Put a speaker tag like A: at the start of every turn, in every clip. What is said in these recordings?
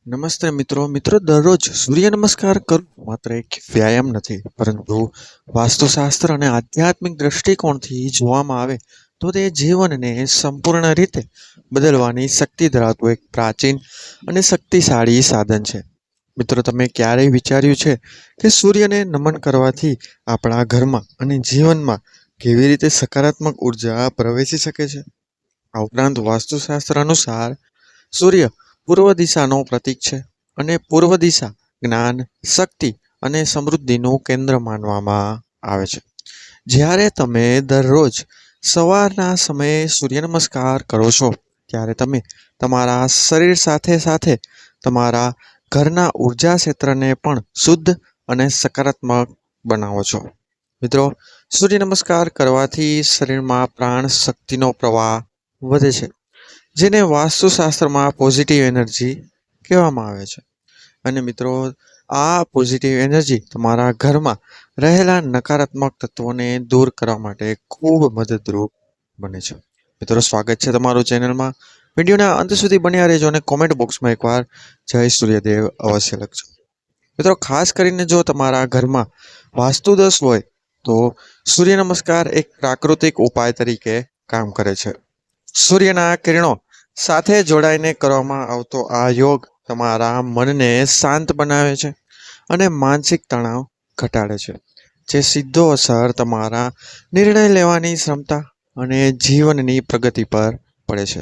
A: નમસ્તે મિત્રો દરરોજ સૂર્ય નમસ્કાર કરવો માત્ર એક વ્યાયામ નથી, પરંતુ વાસ્તુશાસ્ત્ર અને આધ્યાત્મિક દ્રષ્ટિકોણથી જોવામાં આવે તો તે જીવનને સંપૂર્ણ રીતે બદલવાની શક્તિ ધરાવતું એક પ્રાચીન અને શક્તિશાળી સાધન છે. મિત્રો, તમે ક્યારેય વિચાર્યું છે કે સૂર્યને નમન કરવાથી આપણા ઘરમાં અને જીવનમાં કેવી રીતે સકારાત્મક ઉર્જા પ્રવેશી શકે છે? આ ઉપરાંત વાસ્તુશાસ્ત્ર અનુસાર સૂર્ય પૂર્વ દિશાનો પ્રતીક છે, અને પૂર્વ દિશા જ્ઞાન, શક્તિ અને સમૃદ્ધિનું કેન્દ્ર માનવામાં આવે છે. જ્યારે તમે દરરોજ સવારના સમયે સૂર્ય નમસ્કાર કરો છો, ત્યારે તમે તમારા શરીર સાથે સાથે તમારા ઘરના ઉર્જા ક્ષેત્રને પણ શુદ્ધ અને સકારાત્મક બનાવો છો. મિત્રો, સૂર્ય નમસ્કાર કરવાથી શરીરમાં પ્રાણ શક્તિનો પ્રવાહ વધે છે, જેને વાસ્તુશાસ્ત્રમાં પોઝિટિવ એનર્જી કહેવામાં આવે છે. અને મિત્રો, આ પોઝિટિવ એનર્જી તમારા ઘરમાં રહેલા નકારાત્મક તત્વોને દૂર કરવા માટે ખૂબ મદદરૂપ બને છે. મિત્રો, સ્વાગત છે તમારું ચેનલમાં. વિડીયોના અંત સુધી બન્યા રહેજો અને કોમેન્ટ બોક્સમાં એકવાર જય સૂર્યદેવ અવશ્ય લખજો. મિત્રો, ખાસ કરીને જો તમારા ઘરમાં વાસ્તુ દોષ હોય તો સૂર્ય નમસ્કાર એક પ્રાકૃતિક ઉપાય તરીકે કામ કરે છે. સૂર્યના કિરણો સાથે જોડાઈને કરવામાં આવતો આ યોગ તમારા મનને શાંત બનાવે છે અને માનસિક તણાવ ઘટાડે છે, જે સીધો અસર તમારા નિર્ણય લેવાની ક્ષમતા અને જીવનની પ્રગતિ પર પડે છે.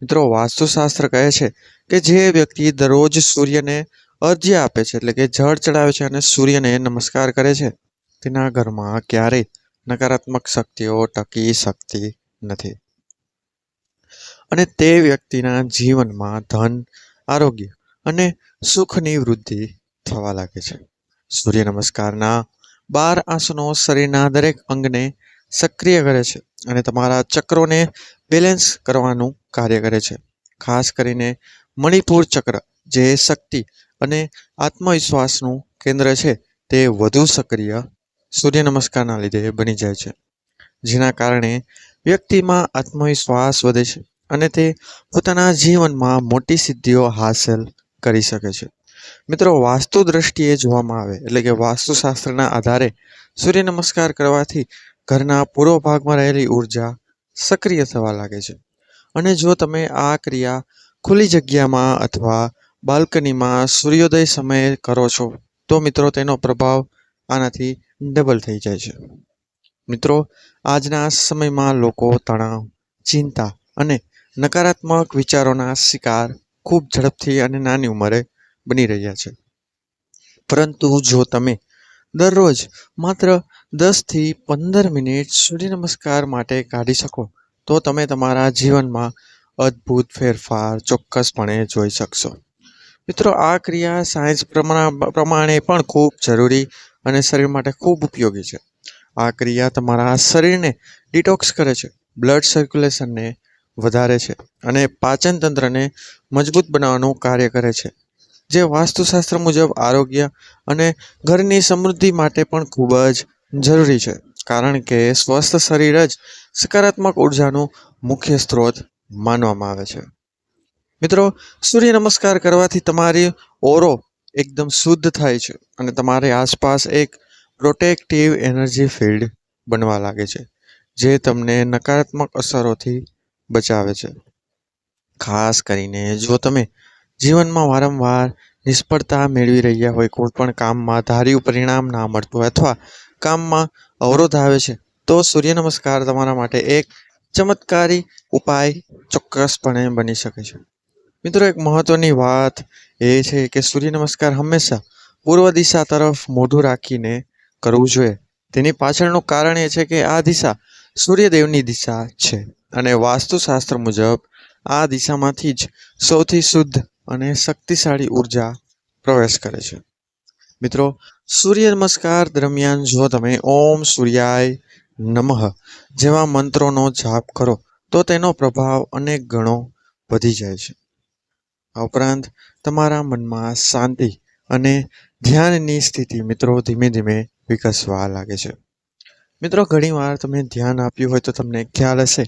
A: મિત્રો, વાસ્તુશાસ્ત્ર કહે છે કે જે વ્યક્તિ દરરોજ સૂર્યને અર્ઘ્ય આપે છે, એટલે કે જળ ચડાવે છે અને સૂર્યને નમસ્કાર કરે છે, તેના ઘરમાં ક્યારેય નકારાત્મક શક્તિઓ ટકી શકતી નથી અને તે વ્યક્તિના જીવનમાં ધન, આરોગ્ય અને સુખની વૃદ્ધિ થવા લાગે છે. સૂર્ય નમસ્કારના 12 આસનો શરીરના દરેક અંગને સક્રિય કરે છે અને તમારા ચક્રોને બેલેન્સ કરવાનું કાર્ય કરે છે. ખાસ કરીને મણિપુર ચક્ર, જે શક્તિ અને આત્મવિશ્વાસનું કેન્દ્ર છે, તે વધુ સક્રિય સૂર્ય નમસ્કારના લીધે બની જાય છે, જેના કારણે વ્યક્તિમાં આત્મવિશ્વાસ વધે છે અને તે પોતાના જીવનમાં મોટી સિદ્ધિઓ હાંસલ કરી શકે છે. મિત્રો, વાસ્તુ દ્રષ્ટિએ જોવામાં આવે એટલે કે વાસ્તુશાસ્ત્રના આધારે સૂર્ય નમસ્કાર કરવાથી ઘરના પૂર્વ ભાગમાં રહેલી ઉર્જા સક્રિય થવા લાગે છે. અને જો તમે આ ક્રિયા ખુલ્લી જગ્યામાં અથવા બાલ્કનીમાં સૂર્યોદય સમયે કરો છો, તો મિત્રો તેનો પ્રભાવ આનાથી ડબલ થઈ જાય છે. મિત્રો, આજના સમયમાં લોકો તણાવ, ચિંતા અને નકારાત્મક વિચારોના શિકાર ખૂબ ઝડપથી અને નાની ઉંમરે બની રહ્યા છે. પરંતુ જો તમે દરરોજ માત્ર 10 થી 15 મિનિટ સૂર્ય નમસ્કાર માટે કાઢી શકો, તો તમે તમારા જીવનમાં અદ્ભુત ફેરફાર ચોક્કસપણે જોઈ શકશો. મિત્રો, આ ક્રિયા સાયન્સ પ્રમાણે પણ ખૂબ જરૂરી અને શરીર માટે ખૂબ ઉપયોગી છે. આ ક્રિયા તમારા શરીરને ડિટોક્સ કરે છે, બ્લડ સર્ક્યુલેશનને વધારે છે અને પાચન તંત્રને મજબૂત બનાવવાનું કાર્ય કરે છે, જે વાસ્તુશાસ્ત્ર મુજબ આરોગ્ય અને ઘરની સમૃદ્ધિ માટે પણ ખૂબ જ જરૂરી છે, કારણ કે સ્વસ્થ શરીર જ સકારાત્મક ઉર્જાનું મુખ્ય સ્ત્રોત માનવામાં આવે છે. મિત્રો, સૂર્ય નમસ્કાર કરવાથી તમારી ઓરો એકદમ શુદ્ધ થાય છે અને તમારી આસપાસ એક પ્રોટેક્ટિવ એનર્જી ફિલ્ડ બનવા લાગે છે, જે તમને નકારાત્મક અસરોથી બચાવે છે. ખાસ કરીને જો તમે જીવનમાં વારંવાર નિષ્ફળતા મેળવી રહ્યા હોય, કોઈ પણ કામમાં ધાર્યું પરિણામ ના મળતું હોય અથવા કામમાં અવરોધ આવે છે, તો સૂર્ય નમસ્કાર તમારા માટે એક ચમત્કારી ઉપાય ચોક્કસપણે બની શકે છે. મિત્રો, એક મહત્વની વાત એ છે કે સૂર્ય નમસ્કાર હંમેશા પૂર્વ દિશા તરફ મોઢું રાખીને કરવું જોઈએ. તેની પાછળનું કારણ એ છે કે આ દિશા સૂર્યદેવની દિશા છે અને વાસ્તુશાસ્ત્ર મુજબ આ દિશામાંથી જ સૌથી શુદ્ધ અને શક્તિશાળી ઉર્જા પ્રવેશ કરે છે. મિત્રો, સૂર્ય નમસ્કાર દરમિયાન જો તમે ઓમ સૂર્યાય નમઃ જેવા મંત્રોનો જાપ કરો, તો તેનો પ્રભાવ અનેક ગણો વધી જાય છે. આ ઉપરાંત તમારા મનમાં શાંતિ અને ધ્યાનની સ્થિતિ મિત્રો ધીમે ધીમે વિકસવા લાગે છે. મિત્રો, ઘણીવાર તમે ધ્યાન આપ્યું હોય તો તમને ખ્યાલ હશે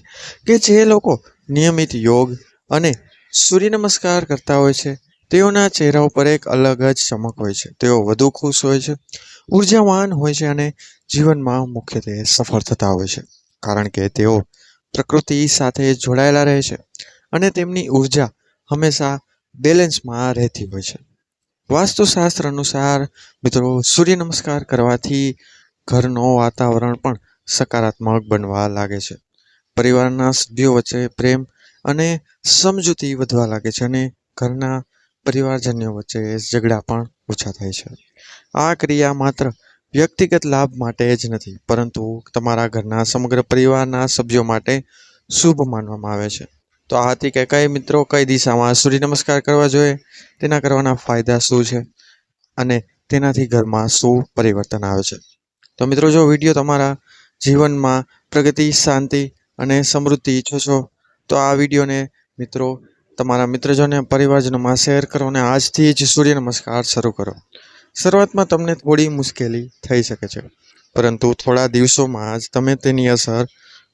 A: કે જે લોકો નિયમિત યોગ અને સૂર્ય નમસ્કાર કરતા હોય છે, તેઓના ચહેરા ઉપર એક અલગ જ ચમક હોય છે. તેઓ વધુ ખુશ હોય છે, ઉર્જાવાન હોય છે અને જીવનમાં મુખ્યત્વે સફળ થતા હોય છે. કારણ કે તેઓ પ્રકૃતિ સાથે જોડાયેલા રહે છે અને તેમની ઉર્જા હંમેશા બેલેન્સમાં રહેતી હોય છે. વાસ્તુશાસ્ત્ર અનુસાર મિત્રો સૂર્ય નમસ્કાર કરવાથી ઘરનું વાતાવરણ પણ સકારાત્મક બનવા લાગે છે. પરિવારના સભ્યો વચ્ચે પ્રેમ અને સમજૂતી વધવા લાગે છે અને ઘરના પરિવારજનો વચ્ચે ઝઘડા પણ ઓછા થાય છે. આ ક્રિયા માત્ર વ્યક્તિગત લાભ માટે જ નથી, પરંતુ તમારા ઘરના સમગ્ર પરિવારના સભ્યો માટે શુભ માનવામાં આવે છે. તો આ હતી કે કઈ મિત્રો કઈ દિશામાં સૂર્ય નમસ્કાર કરવા જોઈએ, તેના કરવાના ફાયદા શું છે અને તેનાથી ઘરમાં શું પરિવર્તન આવે છે. તો મિત્રો જો વિડીયો તમારા જીવનમાં પ્રગતિ, શાંતિ અને સમૃદ્ધિ ઈચ્છો છો તો આ વિડીયોને મિત્રો તમારા મિત્રજનો પરિવારજનોમાં શેર કરો અને આજથી જ સૂર્ય નમસ્કાર શરૂ કરો. શરૂઆતમાં તમને થોડી મુશ્કેલી થઈ શકે છે, પરંતુ થોડા દિવસોમાં જ તમે તેની અસર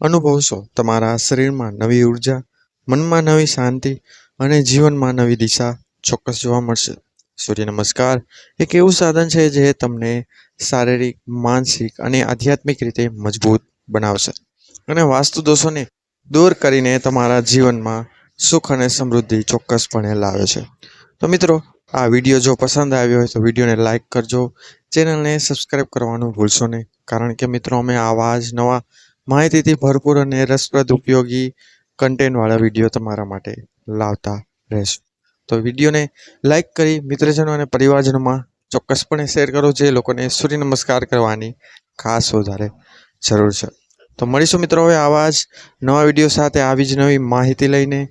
A: અનુભવશો. તમારા શરીરમાં નવી ઉર્જા, મનમાં નવી શાંતિ અને જીવનમાં નવી દિશા ચોક્કસ જોવા મળશે. સૂર્ય નમસ્કાર એક એવું સાધન છે જે તમને શારીરિક, માનસિક અને આધ્યાત્મિક રીતે મજબૂત બનાવશે અને વાસ્તુ દોષોને દૂર કરીને તમારા જીવનમાં સુખ અને સમૃદ્ધિ ચોક્કસપણે લાવે છે. તો મિત્રો આ વિડીયો જો પસંદ આવ્યો હોય તો વિડીયોને લાઇક કરજો, ચેનલને સબસ્ક્રાઈબ કરવાનું ભૂલશો નહીં, કારણ કે મિત્રો અમે આવા જ નવા માહિતીથી ભરપૂર અને રસપ્રદ ઉપયોગી કન્ટેન્ટવાળા વિડીયો તમારા માટે લાવતા રહેશું. તો વિડીયોને લાઇક કરી મિત્રજનો અને પરિવારજનોમાં ચોક્કસપણે શેર કરો, જે લોકોને સૂર્ય નમસ્કાર કરવાની ખાસ વધારે જરૂર છે. તો મળીશું મિત્રો હવે આવા જ નવા વિડીયો સાથે, આવી જ નવી માહિતી લઈને.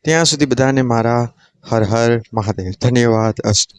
A: ત્યાં સુધી બધાને મારા હર હર મહાદેવ. ધન્યવાદ. અસ્તુ.